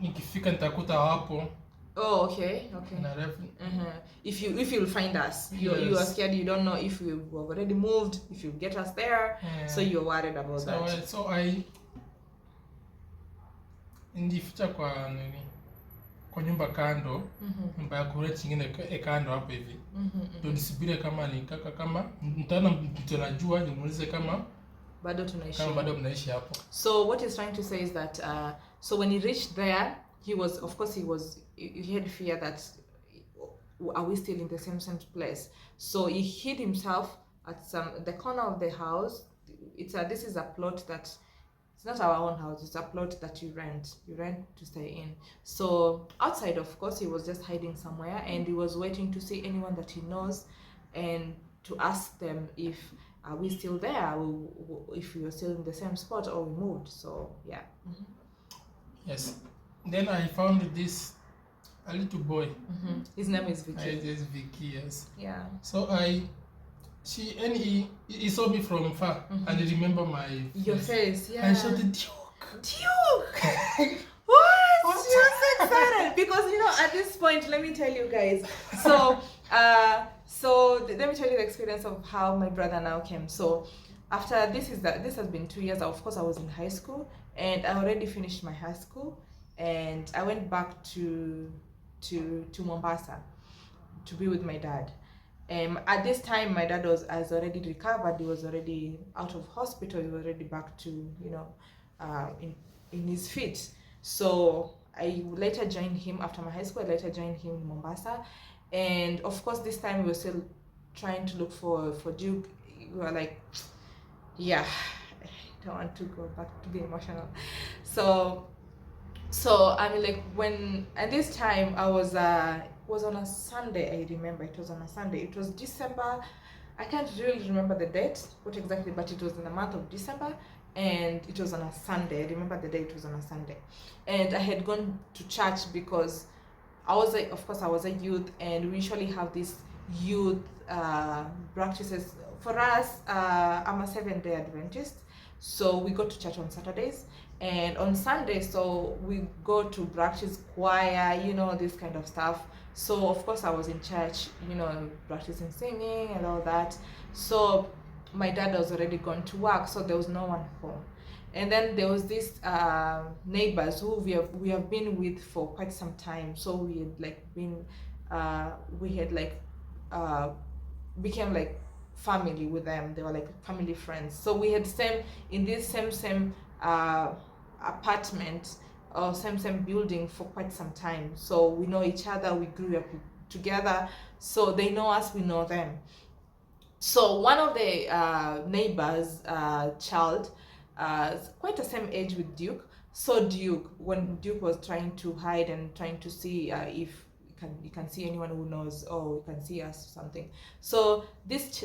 nikifika nitakuta hapo. Oh, okay. If you'll find us, you are scared. You don't know if we have already moved. If you get us there, so you're worried about that. So I ndificha kwa nyumba kando, nyumba ya kureti nyingine kando hapo hivi. Ndio nisubiri kama mtaona mtu anajua nimuulize kama bado tunaishi. Kama bado mnaishi hapo. So what he's trying to say is that so when he reached there, he had fear that are we still in the same place? So he hid himself at the corner of the house. This is a plot that it's not our own house. It's a plot that you rent to stay in. So outside, of course, he was just hiding somewhere, and he was waiting to see anyone that he knows and to ask them if are we still there, if we were still in the same spot or we moved. So yeah. Yes. Then I found a little boy. His name is Vicky. It is Vicky, yes. Yeah. So I he saw me from far and he remember my Your face, yeah. and shouted, Duke! What? She was so excited because at this point, let me tell you guys. So, let me tell you the experience of how my brother now came. So, after this has been 2 years. Of course, I was in high school and I already finished my high school, and I went back to Mombasa to be with my dad. At this time, my dad has already recovered. He was already out of hospital. He was already back to in his feet. So I later joined him after my high school. I later joined him in Mombasa, and of course this time we were still trying to look for Duke. We were like, yeah, I don't want to go back to be emotional. So I mean, like, when at this time I was on a Sunday. I remember it was on a Sunday. It was December. I can't really remember the date, what exactly, but it was in the month of December, and it was on a Sunday. I remember the day. It was on a Sunday, and I had gone to church because of course I was a youth, and we usually have these youth practices. For us, I'm a Seventh-day Adventist, so we go to church on Saturdays, and on Sunday, so we go to practice choir, this kind of stuff. So of course I was in church, practicing singing and all that. So my dad was already gone to work, so there was no one home. And then there was these neighbors who we have been with for quite some time. So we had became like family with them. They were like family friends. So we had in this same apartment or same building for quite some time. So we know each other. We grew up together. So they know us. We know them. So one of the neighbors' child, quite the same age with Duke, saw Duke when Duke was trying to hide and trying to see if you can see anyone who knows, or you can see us or something. So this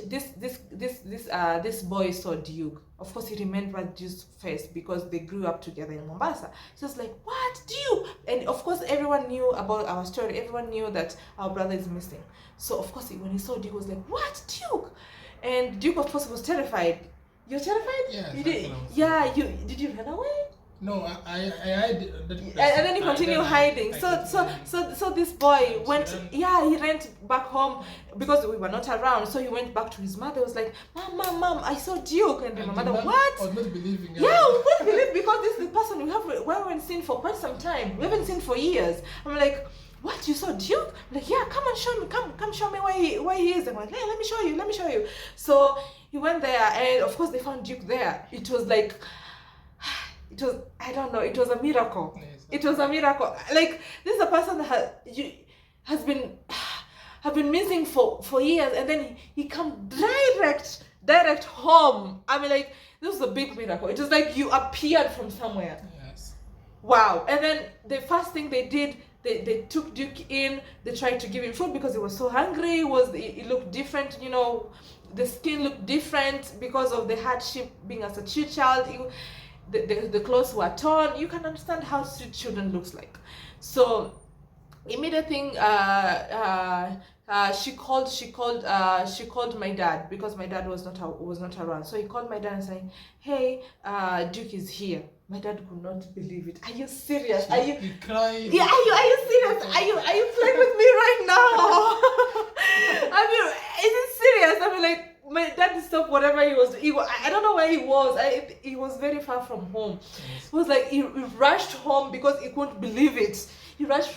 boy saw Duke. Of course, he remembered Duke's face because they grew up together in Mombasa. So it's like, what, Duke? And of course, everyone knew about our story. Everyone knew that our brother is missing. So of course, when he saw Duke, he was like, what, Duke? And Duke, of course, was terrified. You're terrified? Yeah. Did you run away? No, I hid. And then he continued hiding. So this boy went. Yeah, he went back home because we were not around. So he went back to his mother. He was like, Mom, I saw Duke. And my mother, what? I was not believing. Yeah, we couldn't believe, because this is the person we haven't seen for quite some time. We haven't seen for years. I'm like, what, you saw Duke? I'm like, yeah, come and show me. Come show me where he is. I'm like, hey, let me show you. So he went there, and of course they found Duke there. It was like, I don't know, it was a miracle. Yes. It was a miracle. Like, this is a person that have been missing for years, and then he come direct home. I mean, like, this was a big miracle. It was like you appeared from somewhere. Yes. Wow. And then the first thing they did, they took Duke in. They tried to give him food because he was so hungry. He looked different, the skin looked different because of the hardship being as a child. The clothes were torn. You can understand how street children looks like. So immediate thing, she called my dad, because my dad was not around. So he called my dad and saying, hey, Duke is here. My dad could not believe it. Are you serious? He cried. Yeah, are you serious? Are you playing with me right now? I mean, is it serious? I mean, like, my dad stopped whatever he was. I don't know where he was. He was very far from home. Yes. It was like he rushed home because he couldn't believe it. He rushed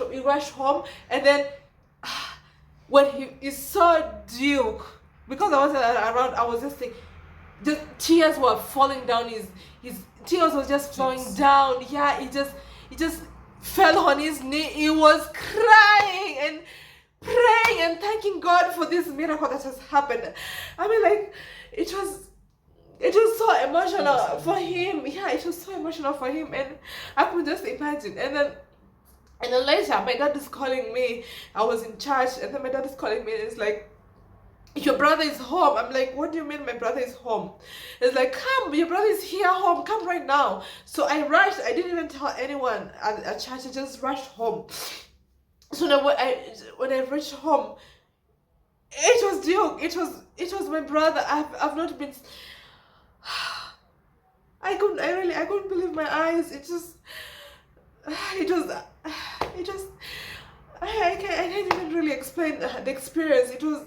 home, and then when he saw Duke, because I wasn't around, I was just like, the tears were falling down. His tears was just flowing down. Yeah, he just fell on his knee. He was crying and praying and thanking God for this miracle that has happened. I mean, like, it was so emotional for him. Yeah, it was so emotional for him, and I could just imagine. And then later, my dad is calling me. I was in church, and then my dad is calling me, and it's like, your brother is home. I'm like, what do you mean my brother is home? It's like, come, your brother is here home. Come right now. So I rushed. I didn't even tell anyone at church. I just rushed home. So now when I reached home, It was Duke. It was my brother. I've not been. I couldn't believe my eyes. It was. I can't even really explain the experience. It was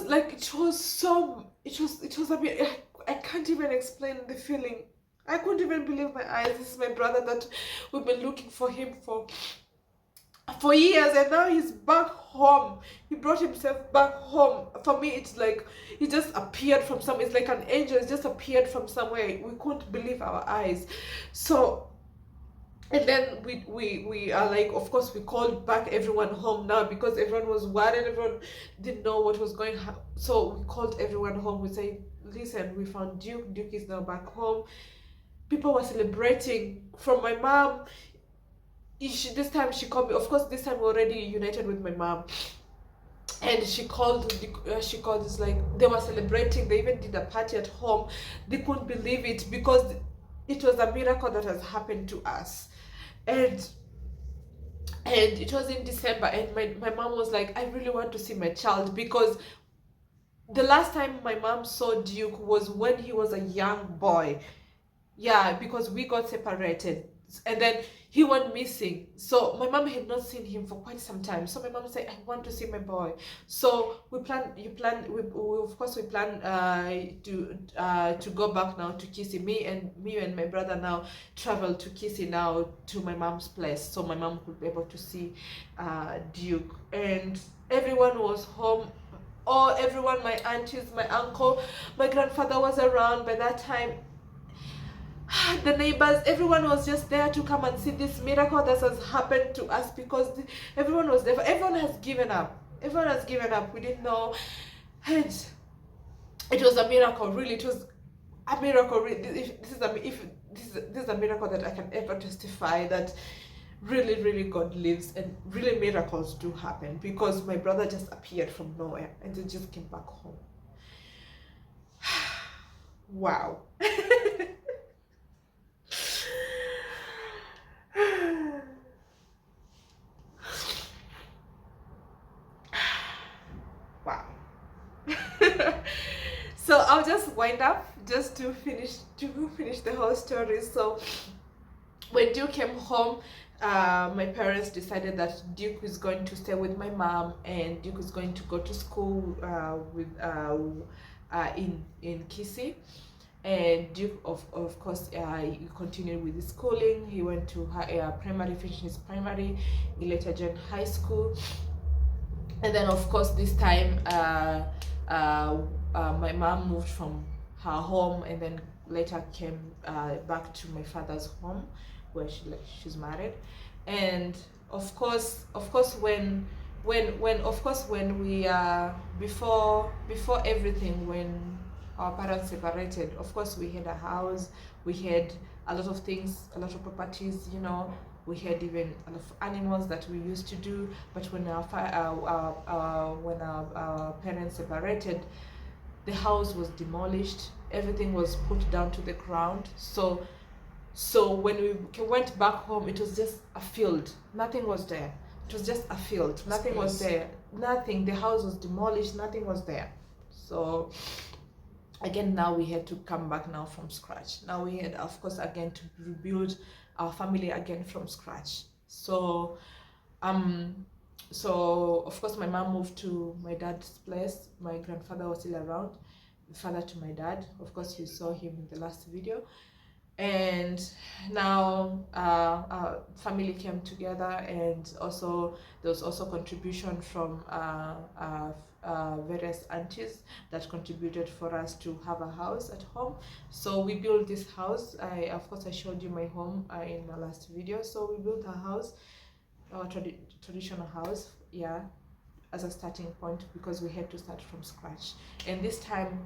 like I can't even explain the feeling. I couldn't even believe my eyes. This is my brother that we've been looking for him for years, and now he's back home. He brought himself back home. For me, it's like he just appeared from somewhere. It's like an angel. It just appeared from somewhere. We couldn't believe our eyes. So, and then we are like, of course, we called back everyone home now because everyone was worried. Everyone didn't know what was going on. So we called everyone home. We said, listen, we found Duke. Duke is now back home. People were celebrating. From my mom, this time she called me. Of course, this time we're already united with my mom, and she called. It's like they were celebrating. They even did a party at home. They couldn't believe it because it was a miracle that has happened to us, and it was in December. And my mom was like, I really want to see my child, because the last time my mom saw Duke was when he was a young boy. Yeah, because we got separated, and then he went missing. So my mom had not seen him for quite some time. So my mom said, I want to see my boy. So we plan of course we plan to go back now to Kisii. Me and my brother now traveled to Kisii now, to my mom's place, so my mom could be able to see Duke. And everyone was home. Everyone, my aunties, my uncle, my grandfather was around by that time. The neighbors, everyone was just there to come and see this miracle that has happened to us, because everyone was there. Everyone has given up. We didn't know. And it was a miracle, really. It was a miracle. Really. This is a miracle that I can ever testify that really, really God lives, and really miracles do happen, because my brother just appeared from nowhere and he just came back home. Wow. Wow. So I'll just wind up just to finish the whole story. So when Duke came home, my parents decided that Duke was going to stay with my mom, and Duke was going to go to school in Kisii. And Duke, of course, he continued with his schooling. He went to primary, finished his primary. He later joined high school. And then, of course, this time, my mom moved from her home, and then later came back to my father's home, where she's married. And of course, when we before everything, when our parents separated, of course we had a house, we had a lot of things, a lot of properties, we had even a lot of animals that we used to do. But when our parents separated, the house was demolished, everything was put down to the ground. So when we went back home, it was just a field. Nothing was there. It was just a field. Nothing was there. Nothing. The house was demolished. Nothing was there. So again, now we had to come back now from scratch. Now we had, of course, again to rebuild our family again from scratch. So of course my mom moved to my dad's place. My grandfather was still around, the father to my dad. Of course, you saw him in the last video. And now our family came together, and also there was also contribution from various aunties that contributed for us to have a house at home. So we built this house. Of course I showed you my home in my last video. So we built a house, our traditional house, yeah, as a starting point, because we had to start from scratch. And this time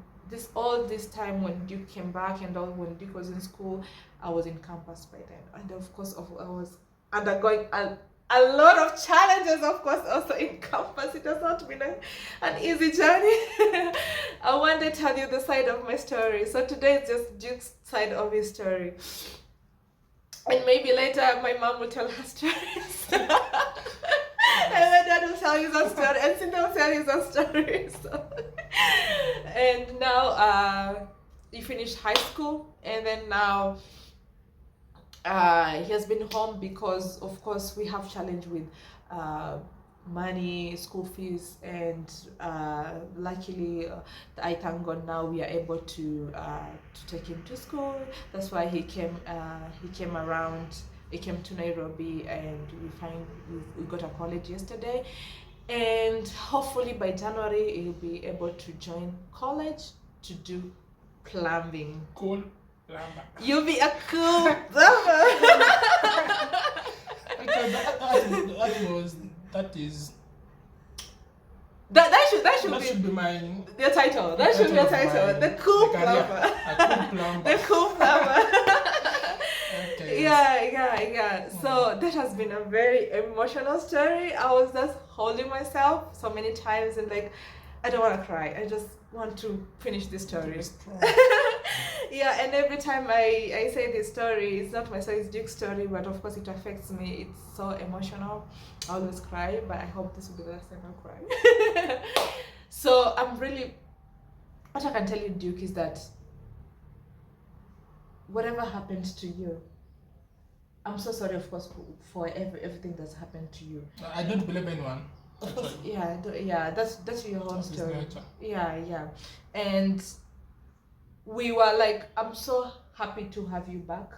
when Duke came back, and when Duke was in school, I was in campus by then. And of course I was undergoing a lot of challenges, of course, also in campus. It has not been an easy journey. I want to tell you the side of my story. So today is just Duke's side of his story. And maybe later my mom will tell her stories. And my dad will tell tell you that story, and Cynthia will tell you that story. So, and now he finished high school, and then now he has been home because, of course, we have challenge with money, school fees, and luckily, I thank God now we are able to take him to school. That's why he came. He came around. He came to Nairobi, and we got a college yesterday, and hopefully by January he'll be able to join college to do plumbing. Cool plumber. You'll be a cool plumber. Okay, that should be my your title. That should be your title. The cool plumber. A cool plumber. The cool plumber. Okay. Yeah. So that has been a very emotional story. I was just holding myself so many times and like, I don't want to cry. I just want to finish this story. Yeah, and every time I say this story, it's not my story, it's Duke's story, but of course it affects me. It's so emotional. I always cry, but I hope this will be the last time I cry. So what I can tell you, Duke, is that whatever happened to you, I'm so sorry, of course, for everything that's happened to you. I don't believe anyone. Of course, yeah, that's your own story. Nature. Yeah, and we were like, I'm so happy to have you back,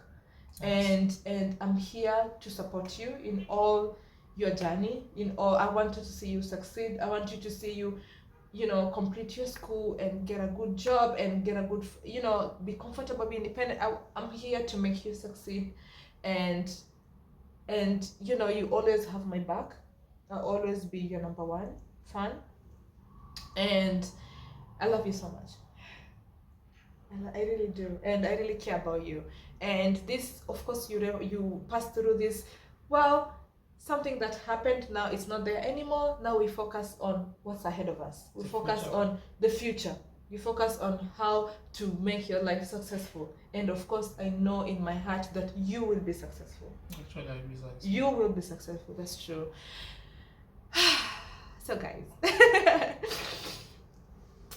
and I'm here to support you in all your journey. I want to see you succeed. I want you to see you, complete your school and get a good job and get a good, be comfortable, be independent. I'm here to make you succeed, and you always have my back. I'll always be your number one fan, and I love you so much. And I really do, and I really care about you. And this, of course, you passed through this. Well, something that happened, now it's not there anymore. Now we focus on what's ahead of us. We focus on the future. You focus on how to make your life successful. And of course, I know in my heart that you will be successful. Actually, I'll be successful. You will be successful. That's true. So guys,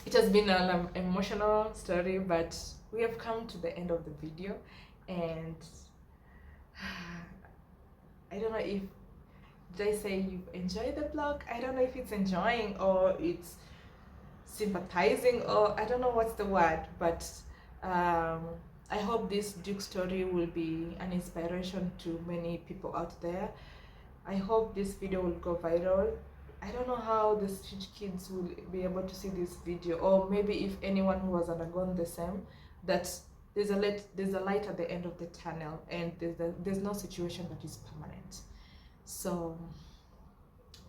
it has been an emotional story, but we have come to the end of the video, and I don't know if they say you've enjoyed the vlog. I don't know if it's enjoying or it's sympathizing, or I don't know what's the word, but I hope this Duke story will be an inspiration to many people out there. I hope this video will go viral. I don't know how the street kids will be able to see this video, or maybe if anyone who has undergone the same, that there's a light at the end of the tunnel, and there's no situation that is permanent. So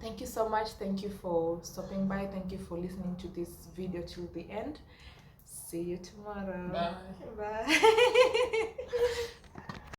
thank you so much. Thank you for stopping by. Thank you for listening to this video till the end. See you tomorrow. Bye. Bye.